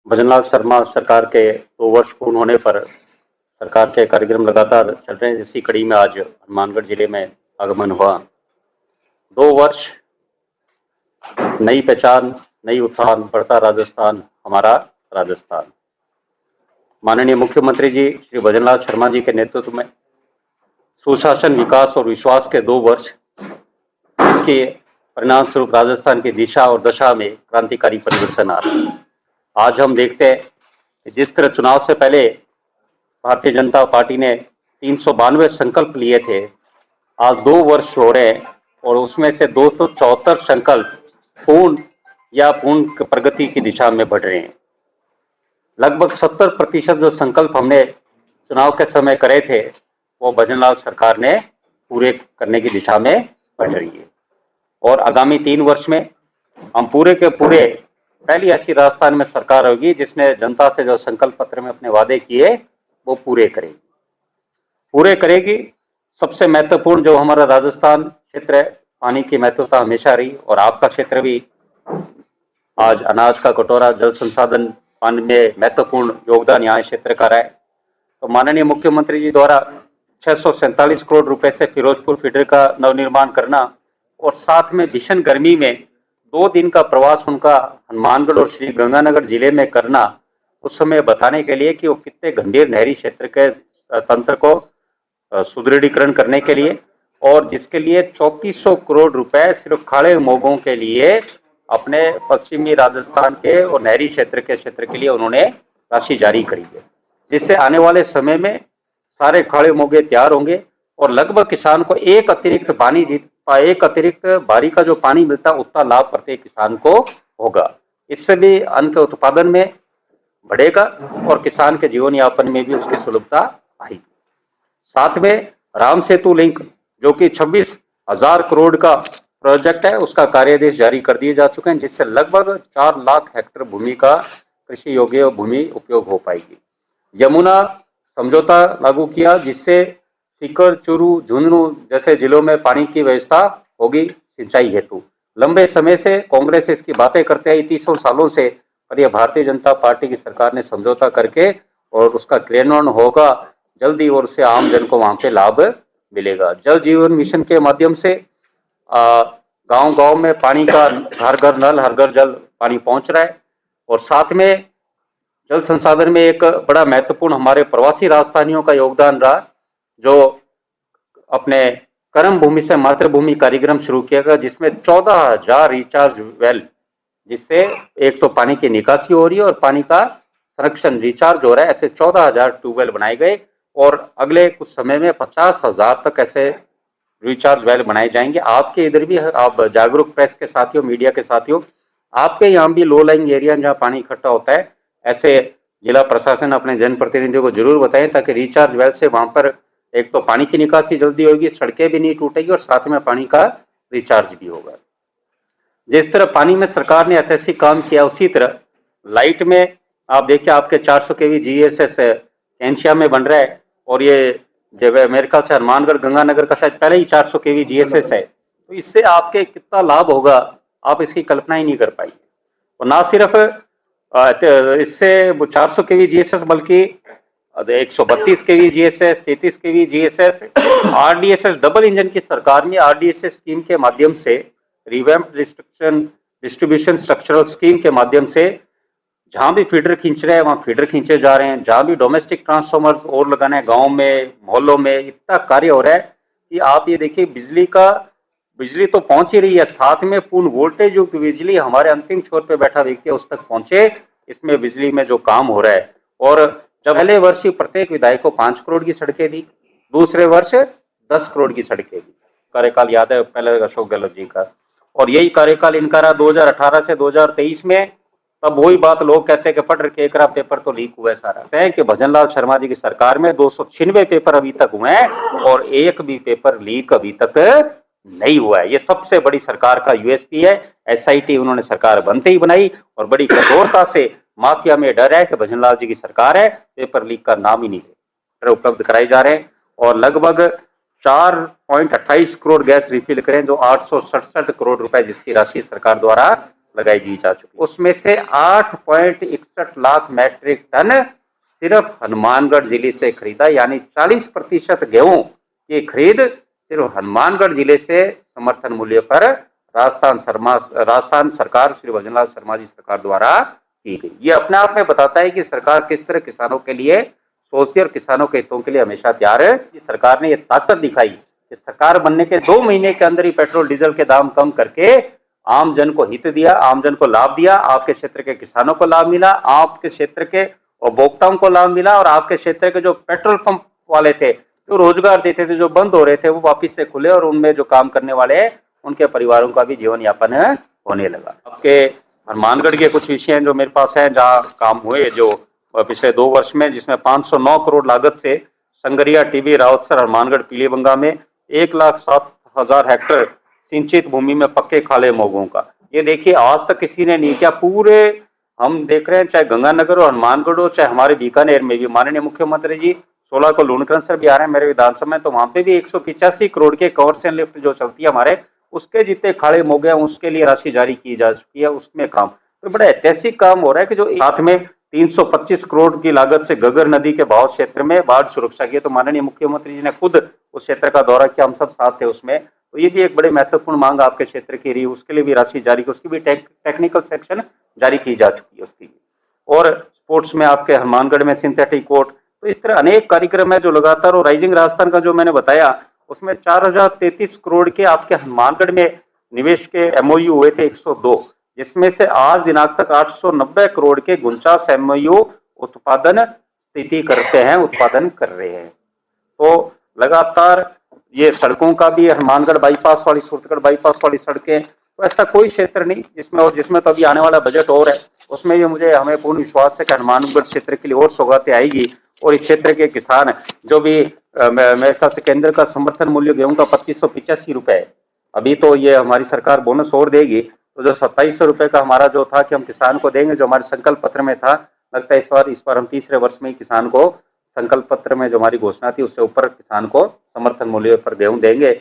भजनलाल शर्मा सरकार के 2 वर्ष पूर्ण होने पर सरकार के कार्यक्रम लगातार चल रहे हैं। इसी कड़ी में आज हनुमानगढ़ जिले में आगमन हुआ। 2 वर्ष, नई पहचान, नई उठान, बढ़ता राजस्थान, हमारा राजस्थान। माननीय मुख्यमंत्री जी श्री भजनलाल शर्मा जी के नेतृत्व में सुशासन, विकास और विश्वास के 2 वर्ष, इसके परिणाम स्वरूप राजस्थान की दिशा और दशा में क्रांतिकारी परिवर्तन आ रहा है। आज हम देखते हैं कि जिस तरह चुनाव से पहले भारतीय जनता पार्टी ने 392 संकल्प लिए थे, आज 2 वर्ष हो रहे हैं और उसमें से 274 संकल्प पूर्ण या पूर्ण प्रगति की दिशा में बढ़ रहे हैं। लगभग 70% जो संकल्प हमने चुनाव के समय करे थे वो भजनलाल सरकार ने पूरे करने की दिशा में बढ़ रही है और आगामी 3 वर्ष में हम पूरे के पूरे पहली ऐसी राजस्थान में सरकार होगी जिसने जनता से जो संकल्प पत्र में अपने वादे किए वो पूरे करेगी। सबसे महत्वपूर्ण जो हमारा राजस्थान क्षेत्र है, पानी की महत्वता हमेशा रही और आपका क्षेत्र भी आज अनाज का कटोरा, जल संसाधन, पानी में महत्वपूर्ण योगदान यहाँ क्षेत्र का रहा है। तो माननीय मुख्यमंत्री जी द्वारा 647 करोड़ रुपए से फिरोजपुर फीडर का नवनिर्माण करना और साथ में भीषण गर्मी में 2 दिन का प्रवास उनका हनुमानगढ़ और श्री गंगानगर जिले में करना, उस समय बताने के लिए कि वो कितने गंभीर नहरी क्षेत्र के तंत्र को सुदृढ़ीकरण करने के लिए और जिसके लिए 3400 करोड़ रुपए सिर्फ खाड़े मोगों के लिए अपने पश्चिमी राजस्थान के और नहरी क्षेत्र के लिए उन्होंने राशि जारी करी है, जिससे आने वाले समय में सारे खाड़े मोगे तैयार होंगे और लगभग किसान को एक अतिरिक्त बारी का जो पानी मिलता है उतना लाभ प्रत्येक किसान को होगा। इससे भी अन्न के उत्पादन में बढ़ेगा और किसान के जीवन यापन में भी उसकी सुलभता आएगी। साथ में राम सेतु लिंक जो कि 26,000 करोड़ का प्रोजेक्ट है, उसका कार्यादेश जारी कर दिए जा चुके हैं, जिससे लगभग 4 लाख हेक्टेयर भूमि का कृषि योग्य भूमि उपयोग हो पाएगी। यमुना समझौता लागू किया जिससे सीकर, चूरू, झुंझुनू जैसे जिलों में पानी की व्यवस्था होगी सिंचाई हेतु। लंबे समय से कांग्रेस इसकी बातें करते आई 30 सालों से, पर यह भारतीय जनता पार्टी की सरकार ने समझौता करके और उसका क्रियान्वयन होगा जल्दी और उससे आम जन को वहां पे लाभ मिलेगा। जल जीवन मिशन के माध्यम से गांव-गांव में पानी का हर घर नल, हर घर जल पानी पहुंच रहा है और साथ में जल संसाधन में एक बड़ा महत्वपूर्ण हमारे प्रवासी राजस्थानियों का योगदान रहा, जो अपने कर्म भूमि से मातृभूमि कार्यक्रम शुरू किया गया, जिसमें 14,000 रिचार्ज वेल, जिससे एक तो पानी की निकासी हो रही है और पानी का संरक्षण रिचार्ज हो रहा है। ऐसे 14,000 ट्यूबवेल बनाए गए और अगले कुछ समय में 50,000 तक ऐसे रिचार्ज वेल बनाए जाएंगे। आपके इधर भी, आप जागरूक प्रेस के साथियों, मीडिया के साथियों, आपके यहाँ भी लो लाइंग एरिया जहाँ पानी इकट्ठा होता है, ऐसे जिला प्रशासन अपने जनप्रतिनिधियों को जरूर बताएं ताकि रिचार्ज वेल से वहां पर एक तो पानी की निकासी जल्दी होगी, सड़कें भी नहीं टूटेगी और साथ में पानी का रिचार्ज भी होगा। जिस तरह पानी में सरकार ने ऐतिहासिक काम किया, उसी तरह लाइट में आप देखिए आपके 400 केवी जीएसएस कैंशिया में बन रहा है और ये जब अमेरिका से हनुमानगढ़ गंगानगर का शायद पहले ही 400 केवी जीएसएस है, तो इससे आपके कितना लाभ होगा आप इसकी कल्पना ही नहीं कर पाएंगे। और ना सिर्फ इससे 400 केवी जीएसएस बल्कि 132 केवी जीएसएस, 33 केवी जीएसएस, आरडीएसएस डबल इंजन की सरकार ने आरडीएसएस स्कीम के माध्यम से, रिवैम्प्ड डिस्ट्रीब्यूशन स्ट्रक्चरल स्कीम के माध्यम से जहां भी फीडर खींच रहे हैं वहां फीडर खींचे जा रहे हैं, जहां भी डोमेस्टिक ट्रांसफॉर्मर्स और लगाने हैं गाँव में, मोहल्लों में, इतना कार्य हो रहा है कि आप ये देखिए बिजली तो पहुंच ही रही है, साथ में पूर्ण वोल्टेज जो बिजली हमारे अंतिम छोर पे बैठा व्यक्ति है उस तक पहुंचे, इसमें बिजली में जो काम हो रहा है। और जब पहले वर्ष ही प्रत्येक विधायक को 5 करोड़ की सड़कें दी, दूसरे वर्ष 10 करोड़ की सड़कें दी। कार्यकाल याद है पहले अशोक गहलोत जी का, और यही कार्यकाल इनका रहा 2018 से 2023 में। तब वही बात लोग कहते हैं कि पढ़ रखे एक पेपर तो लीक हुआ है सारा, है कि भजनलाल शर्मा जी की सरकार में 296 पेपर अभी तक हुए हैं और एक भी पेपर लीक अभी तक नहीं हुआ है। ये सबसे बड़ी सरकार का यूएसपी है। एसआईटी उन्होंने सरकार बनते ही बनाई और बड़ी कठोरता से, माफिया में डर है कि भजनलाल जी की सरकार है, पेपर लीक का नाम ही नहीं है, उपलब्ध कराए जा रहे हैं और लगभग 4.28 करोड़ गैस रिफिल करें, जो 867 करोड़ रुपए जिसकी राशि सरकार द्वारा लगाई जा चुकी है। उसमें से 8.61 लाख मैट्रिक टन सिर्फ हनुमानगढ़ जिले से खरीदा, यानी 40% गेहूं की खरीद सिर्फ हनुमानगढ़ जिले से समर्थन मूल्य पर राजस्थान सरकार, श्री भजनलाल शर्मा जी सरकार द्वारा की गई। ये अपने आप में बताता है कि सरकार किस तरह किसानों के लिए सोचती है और किसानों के हितों के लिए हमेशा तैयार है। कि सरकार ने ये ताकत दिखाई कि सरकार बनने के 2 महीने के अंदर ही पेट्रोल डीजल के दाम कम करके आम जन को हित दिया, आम जन को लाभ दिया, आपके क्षेत्र के किसानों को लाभ मिला, आपके क्षेत्र के उपभोक्ताओं को लाभ मिला, और आपके क्षेत्र के जो पेट्रोल पंप वाले थे, जो रोजगार देते थे, जो बंद हो रहे थे, वो वापिस से खुले, और उनमें जो काम करने वाले उनके परिवारों का भी जीवन यापन होने लगा। आपके हनुमानगढ़ के कुछ विषय जो मेरे पास है, जहाँ काम हुए जो पिछले 2 वर्ष में, जिसमें 509 करोड़ लागत से संगरिया, टीबी, रावतसर, हनुमानगढ़, पीलीबंगा में 1,07,000 हेक्टेयर सिंचित भूमि में पक्के खाले मोगों का। ये देखिए आज तक किसी ने नहीं किया। पूरे हम देख रहे हैं, चाहे गंगानगर हो, हनुमानगढ़ हो, चाहे हमारे बीकानेर में भी माननीय मुख्यमंत्री जी 16 को लूणकरण सर भी आ रहे हैं मेरे विधानसभा में, तो वहां पे भी 185 करोड़ के कवर्स एंड लिफ्ट जो चलती है हमारे, उसके जितने खाड़े मोगे हैं उसके लिए राशि जारी की जा चुकी है। उसमें काम तो बड़ा ऐतिहासिक काम हो रहा है कि जो साथ में 325 करोड़ की लागत से गगर नदी के बहाव क्षेत्र में बाढ़ सुरक्षा की, तो माननीय मुख्यमंत्री जी ने खुद उस क्षेत्र का दौरा किया, हम सब साथ थे उसमें। तो ये भी एक बड़े महत्वपूर्ण मांग आपके क्षेत्र की रही, उसके लिए भी राशि जारी की, उसकी भी टेक्निकल सेक्शन जारी की जा चुकी है उसकी भी। और स्पोर्ट्स में आपके हनुमानगढ़ में सिंथेटिक कोर्ट, तो इस तरह अनेक कार्यक्रम है जो लगातार। और राइजिंग राजस्थान का जो मैंने बताया, उसमें 4033 करोड़ के आपके हनुमानगढ़ में निवेश के एमओयू हुए थे 102, जिसमें से आज दिनांक तक 890 करोड़ के 49 एमओयू उत्पादन स्थिति करते हैं, उत्पादन कर रहे हैं। तो लगातार ये सड़कों का भी, हनुमानगढ़ बाईपास वाली, सूरतगढ़ बाईपास वाली सड़कें, तो ऐसा कोई क्षेत्र नहीं जिसमें तो अभी आने वाला बजट और है, उसमें भी हमें पूर्ण विश्वास है कि हनुमानगढ़ क्षेत्र के लिए और सौगातें आएगी। और इस क्षेत्र के किसान जो भी मेरे ख्याल से केंद्र का समर्थन मूल्य गेहूं का 2585 रुपए है, अभी तो ये हमारी सरकार बोनस और देगी, तो जो 2700 रुपए का हमारा जो था कि हम किसान को देंगे, जो हमारे संकल्प पत्र में था, लगता है इस बार हम तीसरे वर्ष में ही किसान को संकल्प पत्र में जो हमारी घोषणा थी उससे ऊपर किसान को समर्थन मूल्य पर गेहूं देंगे।